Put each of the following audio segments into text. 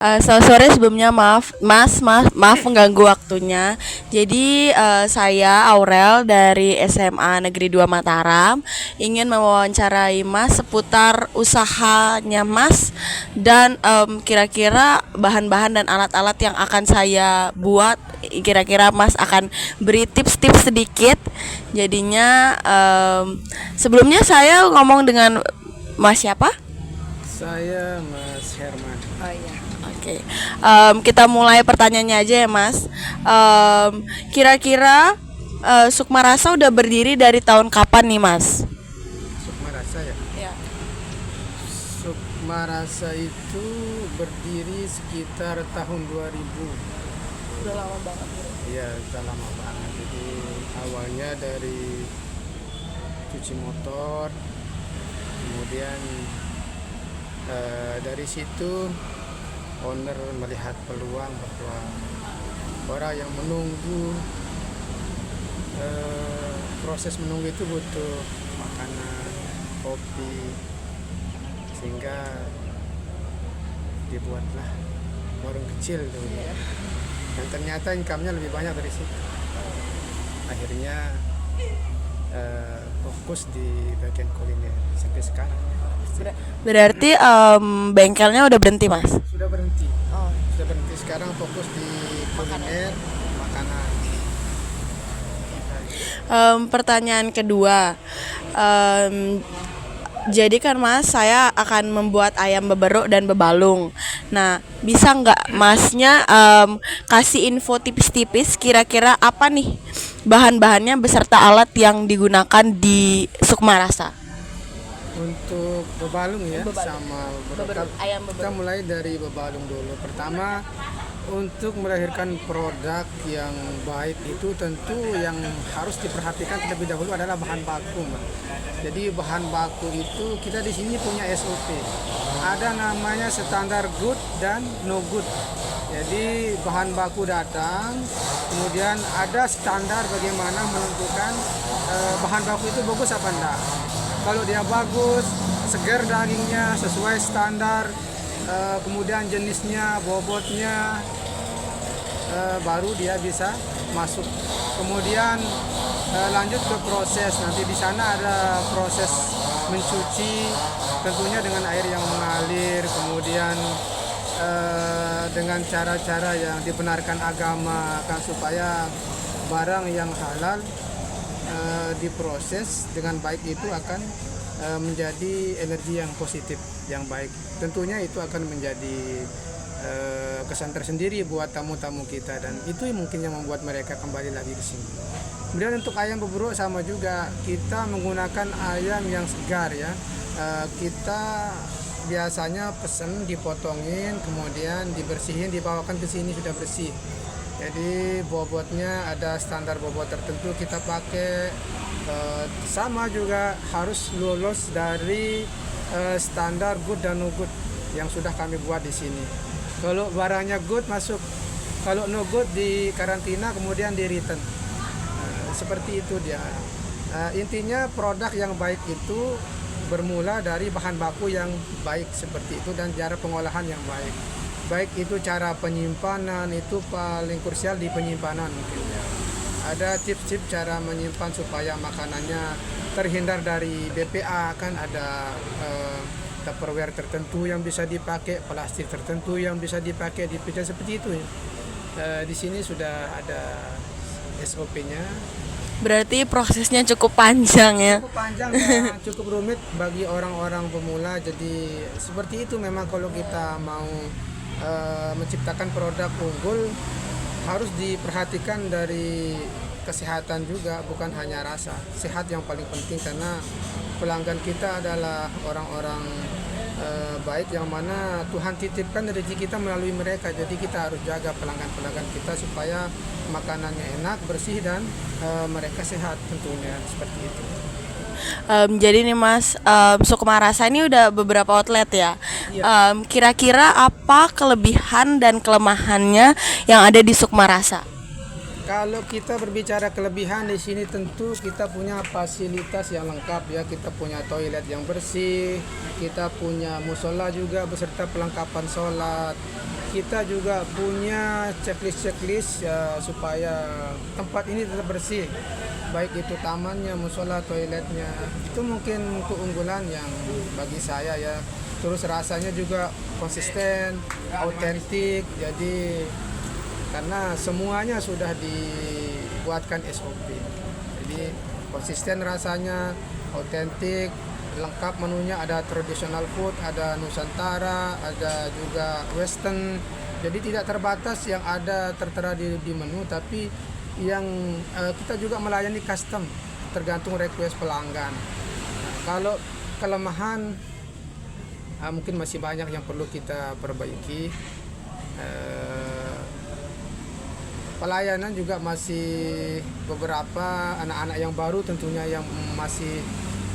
Selamat sore sebelumnya, maaf mengganggu waktunya. Jadi saya Aurel dari SMA Negeri 2 Mataram ingin mewawancarai Mas seputar usahanya Mas dan kira-kira bahan-bahan dan alat-alat yang akan saya buat. Kira-kira Mas akan beri tips-tips sedikit. Jadinya sebelumnya saya ngomong dengan Mas siapa? Saya Mas Herman. Oh iya. Oke. Kita mulai pertanyaannya aja ya, Mas. Kira-kira Sukma Rasa udah berdiri dari tahun kapan nih, Mas? Sukma Rasa ya. Ya. Sukma Rasa itu berdiri sekitar tahun 2000. Udah lama banget. Iya, sudah lama banget. Jadi awalnya dari cuci motor, kemudian dari situ owner melihat peluang bahwa orang yang menunggu proses menunggu itu butuh makanan, kopi, sehingga dibuatlah warung kecil tuh. Dan ternyata income-nya lebih banyak dari situ. Akhirnya fokus di bagian kuliner sampai sekarang. Berarti bengkelnya udah berhenti, Mas? Sudah berhenti. Oh. Sudah berhenti, sekarang fokus di kuliner, makanan. Pertanyaan kedua, jadi kan Mas, saya akan membuat ayam beberuk dan bebalung. Nah, bisa nggak Masnya kasih info tipis-tipis kira-kira apa nih bahan-bahannya beserta alat yang digunakan di Sukma Rasa? Untuk bebalung ya, sama beberapa. Ayam Kita mulai dari bebalung dulu. Pertama, untuk melahirkan produk yang baik itu tentu yang harus diperhatikan terlebih dahulu adalah bahan baku, Mbak. Jadi bahan baku itu kita di sini punya SOP. Ada namanya standar good dan no good. Jadi bahan baku datang, kemudian ada standar bagaimana menentukan bahan baku itu bagus apa enggak. Kalau dia bagus, segar dagingnya sesuai standar, kemudian jenisnya, bobotnya, baru dia bisa masuk. Kemudian lanjut ke proses. Nanti di sana ada proses mencuci, tentunya dengan air yang mengalir. Kemudian dengan cara-cara yang dibenarkan agama, kan supaya barang yang halal diproses dengan baik itu akan menjadi energi yang positif, yang baik. Tentunya itu akan menjadi kesan tersendiri buat tamu-tamu kita, dan itu mungkin yang membuat mereka kembali lagi ke sini. Kemudian untuk ayam beberuk sama juga, kita menggunakan ayam yang segar ya. Kita biasanya pesen dipotongin, kemudian dibersihin, dibawakan ke sini sudah bersih. Jadi bobotnya ada standar bobot tertentu kita pakai, sama juga harus lulus dari standar good dan no good yang sudah kami buat di sini. Kalau barangnya good masuk, kalau no good di karantina kemudian di return. Seperti itu dia. Intinya produk yang baik itu bermula dari bahan baku yang baik seperti itu dan cara pengolahan yang baik. Baik itu cara penyimpanan, itu paling krusial di penyimpanan mungkin ya. Ada tips-tips cara menyimpan supaya makanannya terhindar dari BPA, kan ada Tupperware tertentu yang bisa dipakai, plastik tertentu yang bisa dipakai, dipilih seperti itu ya. Di sini sudah ada SOP-nya. Berarti prosesnya cukup panjang ya? Cukup panjang dan cukup rumit bagi orang-orang pemula. Jadi seperti itu memang kalau kita mau menciptakan produk unggul harus diperhatikan dari kesehatan juga, bukan hanya rasa. Sehat yang paling penting karena pelanggan kita adalah orang-orang baik yang mana Tuhan titipkan rezeki kita melalui mereka. Jadi kita harus jaga pelanggan-pelanggan kita supaya makanannya enak, bersih, dan mereka sehat tentunya, seperti itu. Jadi nih Mas, Sukma Rasa ini udah beberapa outlet ya. Iya. Kira-kira apa kelebihan dan kelemahannya yang ada di Sukma Rasa? Kalau kita berbicara kelebihan di sini tentu kita punya fasilitas yang lengkap ya. Kita punya toilet yang bersih, kita punya musola juga beserta perlengkapan sholat. kita juga punya checklist ya, supaya tempat ini tetap bersih, baik itu tamannya, musola, toiletnya. Itu mungkin keunggulan yang bagi saya ya. Terus rasanya juga konsisten, autentik. Jadi karena semuanya sudah dibuatkan SOP. Jadi konsisten rasanya, autentik, lengkap menunya, ada traditional food, ada Nusantara, ada juga western. Jadi tidak terbatas yang ada tertera di menu, tapi yang kita juga melayani custom tergantung request pelanggan. Kalau kelemahan mungkin masih banyak yang perlu kita perbaiki. Pelayanan juga masih beberapa anak-anak yang baru tentunya yang masih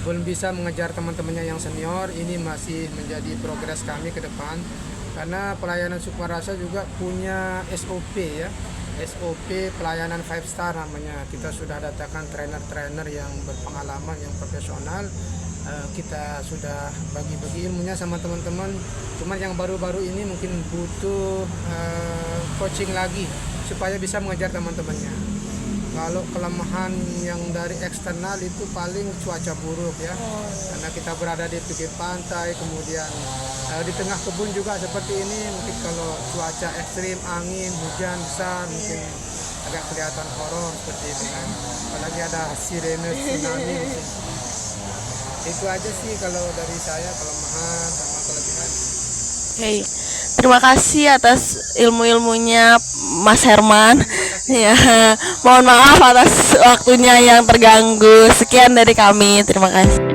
belum bisa mengejar teman-temannya yang senior. Ini masih menjadi progres kami ke depan, karena pelayanan Sukma Rasa juga punya SOP ya, SOP pelayanan 5 star namanya. Kita sudah datangkan trainer-trainer yang berpengalaman, yang profesional. Kita sudah bagi-bagi ilmunya sama teman-teman. Cuman yang baru-baru ini mungkin butuh coaching lagi supaya bisa mengejar teman-temannya. Kalau kelemahan yang dari eksternal itu paling cuaca buruk ya, karena kita berada di pinggir pantai, kemudian di tengah kebun juga seperti ini. Mungkin kalau cuaca ekstrim, angin, hujan besar, mungkin agak kelihatan horor seperti itu kan. Apalagi ada sirene tsunami. Itu aja sih kalau dari saya, kelemahan sama kelebihan. Oke, terima kasih atas ilmu-ilmunya Mas Herman. Ya, mohon maaf atas waktunya yang terganggu. Sekian dari kami. Terima kasih.